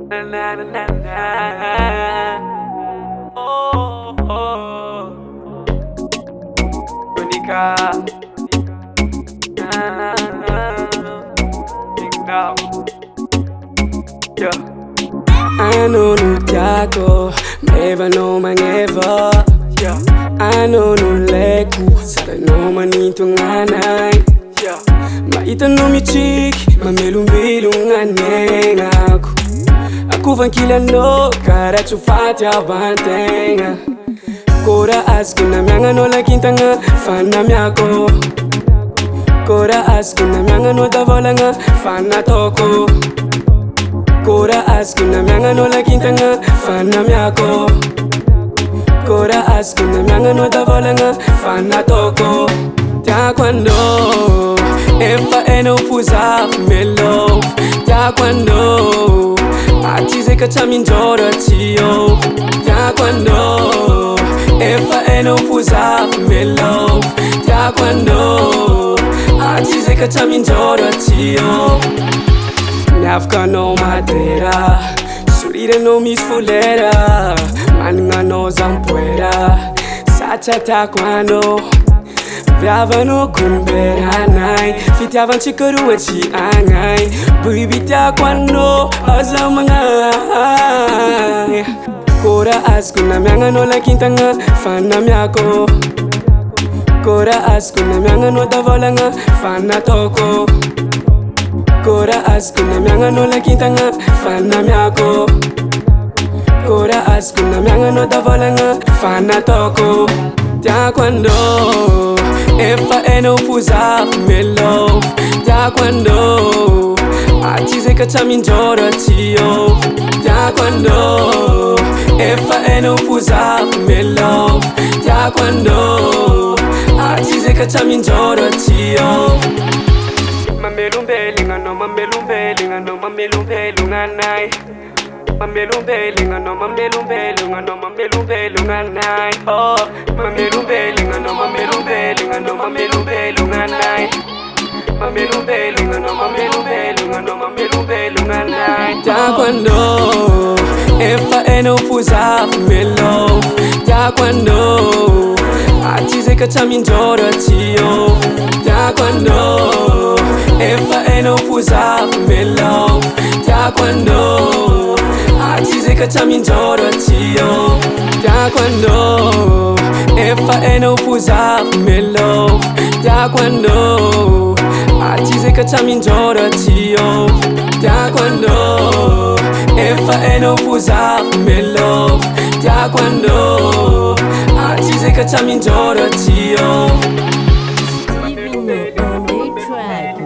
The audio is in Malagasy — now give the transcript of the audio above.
Na na na na na. Oh oh. Monica. Big now. Yeah. I know no jago, never know my never. Yeah. I know no leku, sada no manito nganay. Yeah. Maita no mi chiki, mamelumbilu nganenga ako. Aku vankila no, cara chufati abantenga. Kora asku na mianga no la kintanga, fana miako. Kora asku na mianga no davolanga, fana toko. Kora asku na mianga no la kintanga, fana miako. Kora asku na mianga no davolanga, fana toko. Tia quando efa eno fuza melo. Tia quando atize kachami njora chiyo. Tia quando efa eno fuza melo. Tia quando atize kachami njora chiyo. Nafka no madera, surire no misfulera, manga no zampuera, sacha taquano, viava no kumbera nai, fitiava chikaru echi angai, baby taquano, azamangai. Kora asku na mianga no la kintanga, fana miako. Kora asku na mianga no davolanga, fana toko. Kora asku na mianga no la kintanga, fana miako. Kora asku na mianga no davolanga, fana toko. Tia quando efa eno fuza melo. Tia quando atize kachami njora chiyo. Tia quando efa eno fuza melo. Tia quando atize kachami njora chiyo. Mamelumbelinga no mamelumbelinga no mamelumbelinga nai. Mamelumbelinga no mamelumbelinga no mamelumbelinga nai. Oh, mamelumbelinga no mamelumbelinga no mamelumbelinga nai. Mamelumbelinga no mamelumbelinga no mamelumbelinga nai. Tia quando efa eno fuza melo. Tia quando atize kachami njora chiyo. Tia quando efa eno fuza melo. Tia quando atize kachami njora chiyo. Tia quando efa eno fuza melo. Tia quando atize kachami njora chiyo. Tia quando efa eno fuza melo. Tia quando atize kachami njora chiyo. Stevie on the track.